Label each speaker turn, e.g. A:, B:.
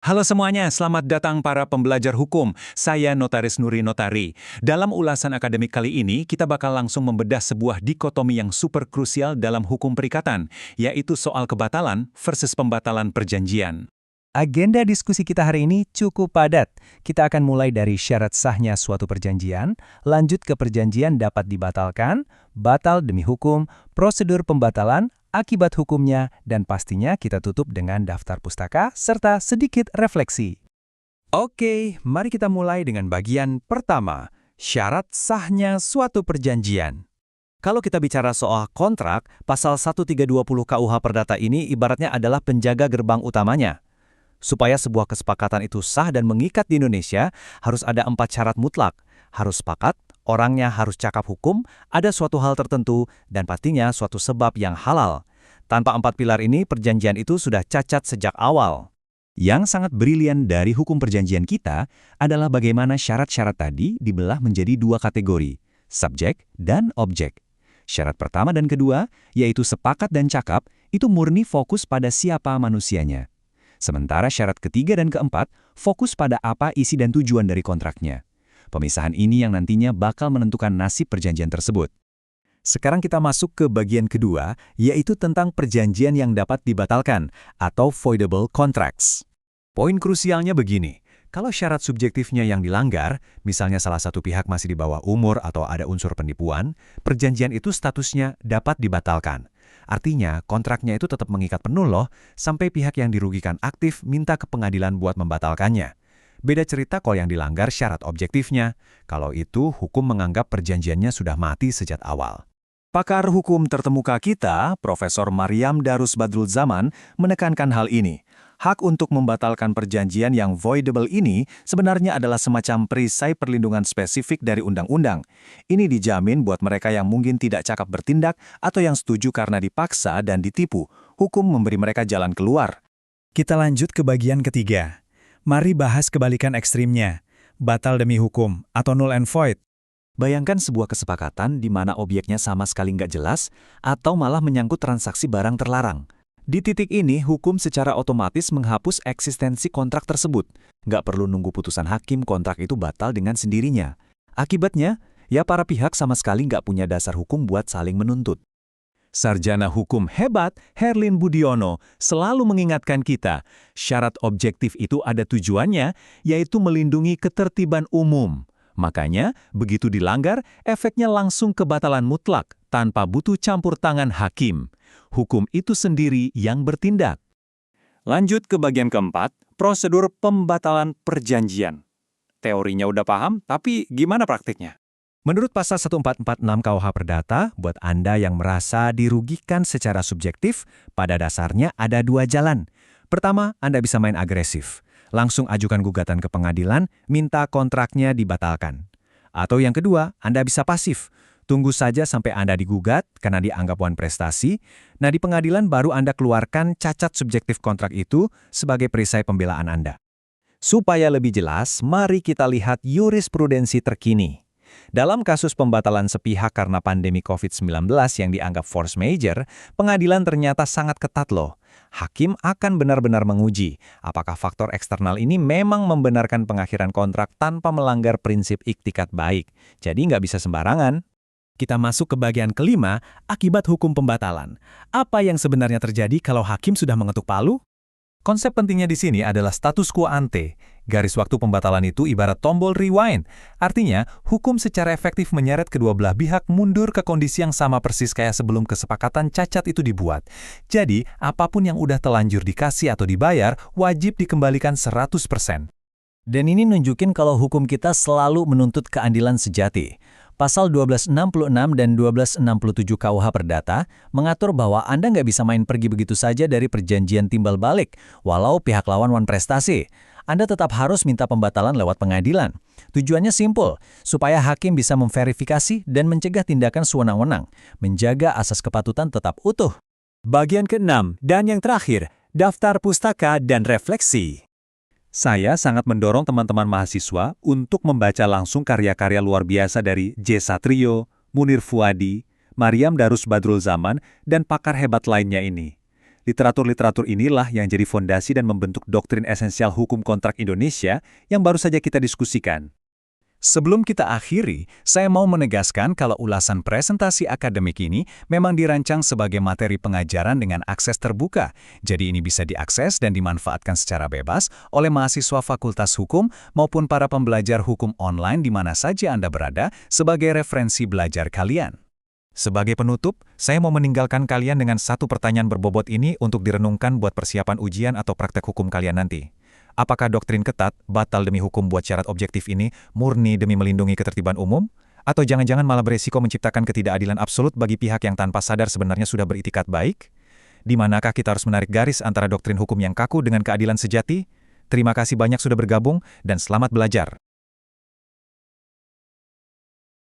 A: Halo semuanya, selamat datang para pembelajar hukum. Saya Notaris Nuri Notari. Dalam ulasan akademik kali ini, kita bakal langsung membedah sebuah dikotomi yang super krusial dalam hukum perikatan, yaitu soal kebatalan versus pembatalan perjanjian.
B: Agenda diskusi kita hari ini cukup padat. Kita akan mulai dari syarat sahnya suatu perjanjian, lanjut ke perjanjian dapat dibatalkan, batal demi hukum, prosedur pembatalan, akibat hukumnya, dan pastinya kita tutup dengan daftar pustaka serta sedikit refleksi. Oke, mari kita mulai dengan bagian pertama, syarat sahnya suatu perjanjian. Kalau kita bicara soal kontrak, pasal 1320 KUH Perdata ini ibaratnya adalah penjaga gerbang utamanya. Supaya sebuah kesepakatan itu sah dan mengikat di Indonesia, harus ada 4 syarat mutlak. Harus sepakat, orangnya harus cakap hukum, ada suatu hal tertentu, dan pastinya suatu sebab yang halal. Tanpa 4 pilar ini, perjanjian itu sudah cacat sejak awal.
C: Yang sangat brilian dari hukum perjanjian kita adalah bagaimana syarat-syarat tadi dibelah menjadi 2 kategori, subjek dan objek. Syarat pertama dan kedua, yaitu sepakat dan cakap, itu murni fokus pada siapa manusianya. Sementara syarat ketiga dan keempat fokus pada apa isi dan tujuan dari kontraknya. Pemisahan ini yang nantinya bakal menentukan nasib perjanjian tersebut.
B: Sekarang kita masuk ke bagian kedua, yaitu tentang perjanjian yang dapat dibatalkan, atau voidable contracts. Poin krusialnya begini, kalau syarat subjektifnya yang dilanggar, misalnya salah satu pihak masih di bawah umur atau ada unsur penipuan, perjanjian itu statusnya dapat dibatalkan. Artinya, kontraknya itu tetap mengikat penuh loh, sampai pihak yang dirugikan aktif minta ke pengadilan buat membatalkannya. Beda cerita kalau yang dilanggar syarat objektifnya. Kalau itu, hukum menganggap perjanjiannya sudah mati sejak awal.
A: Pakar hukum terkemuka kita, Profesor Maryam Darus Badrul Zaman, menekankan hal ini. Hak untuk membatalkan perjanjian yang voidable ini sebenarnya adalah semacam perisai perlindungan spesifik dari undang-undang. Ini dijamin buat mereka yang mungkin tidak cakap bertindak atau yang setuju karena dipaksa dan ditipu. Hukum memberi mereka jalan keluar.
B: Kita lanjut ke bagian ketiga. Mari bahas kebalikan ekstrimnya, batal demi hukum atau null and void.
C: Bayangkan sebuah kesepakatan di mana objeknya sama sekali nggak jelas atau malah menyangkut transaksi barang terlarang. Di titik ini, hukum secara otomatis menghapus eksistensi kontrak tersebut. Nggak perlu nunggu putusan hakim, kontrak itu batal dengan sendirinya. Akibatnya, ya para pihak sama sekali nggak punya dasar hukum buat saling menuntut.
A: Sarjana hukum hebat, Herlin Budiono, selalu mengingatkan kita, syarat objektif itu ada tujuannya, yaitu melindungi ketertiban umum. Makanya, begitu dilanggar, efeknya langsung kebatalan mutlak, tanpa butuh campur tangan hakim. Hukum itu sendiri yang bertindak. Lanjut ke bagian keempat, prosedur pembatalan perjanjian. Teorinya udah paham, tapi gimana praktiknya?
B: Menurut pasal 1446 KUH Perdata, buat Anda yang merasa dirugikan secara subjektif, pada dasarnya ada 2 jalan. Pertama, Anda bisa main agresif. Langsung ajukan gugatan ke pengadilan, minta kontraknya dibatalkan. Atau yang kedua, Anda bisa pasif. Tunggu saja sampai Anda digugat karena dianggap wan prestasi. Nah, di pengadilan baru Anda keluarkan cacat subjektif kontrak itu sebagai perisai pembelaan Anda. Supaya lebih jelas, mari kita lihat jurisprudensi terkini. Dalam kasus pembatalan sepihak karena pandemi COVID-19 yang dianggap force majeure, pengadilan ternyata sangat ketat loh. Hakim akan benar-benar menguji apakah faktor eksternal ini memang membenarkan pengakhiran kontrak tanpa melanggar prinsip iktikat baik. Jadi nggak bisa sembarangan. Kita masuk ke bagian kelima, akibat hukum pembatalan. Apa yang sebenarnya terjadi kalau hakim sudah mengetuk palu? Konsep pentingnya di sini adalah status quo ante. Garis waktu pembatalan itu ibarat tombol rewind. Artinya, hukum secara efektif menyeret kedua belah pihak mundur ke kondisi yang sama persis kayak sebelum kesepakatan cacat itu dibuat. Jadi, apapun yang udah telanjur dikasih atau dibayar, wajib dikembalikan 100%. Dan ini nunjukin kalau hukum kita selalu menuntut keadilan sejati. Pasal 1266 dan 1267 KUH Perdata mengatur bahwa Anda nggak bisa main pergi begitu saja dari perjanjian timbal balik, walau pihak lawan wan prestasi. Anda tetap harus minta pembatalan lewat pengadilan. Tujuannya simpel, supaya hakim bisa memverifikasi dan mencegah tindakan sewenang-wenang, menjaga asas kepatutan tetap utuh. Bagian ke-6 dan yang terakhir, daftar pustaka dan refleksi.
A: Saya sangat mendorong teman-teman mahasiswa untuk membaca langsung karya-karya luar biasa dari J. Satrio, Munir Fuadi, Maryam Darus Badrul Zaman, dan pakar hebat lainnya ini. Literatur-literatur inilah yang jadi fondasi dan membentuk doktrin esensial hukum kontrak Indonesia yang baru saja kita diskusikan.
B: Sebelum kita akhiri, saya mau menegaskan kalau ulasan presentasi akademik ini memang dirancang sebagai materi pengajaran dengan akses terbuka. Jadi ini bisa diakses dan dimanfaatkan secara bebas oleh mahasiswa Fakultas Hukum maupun para pembelajar hukum online di mana saja Anda berada sebagai referensi belajar kalian. Sebagai penutup, saya mau meninggalkan kalian dengan satu pertanyaan berbobot ini untuk direnungkan buat persiapan ujian atau praktek hukum kalian nanti. Apakah doktrin ketat, batal demi hukum buat syarat objektif ini murni demi melindungi ketertiban umum? Atau jangan-jangan malah beresiko menciptakan ketidakadilan absolut bagi pihak yang tanpa sadar sebenarnya sudah beritikat baik? Di manakah kita harus menarik garis antara doktrin hukum yang kaku dengan keadilan sejati? Terima kasih banyak sudah bergabung, dan selamat belajar.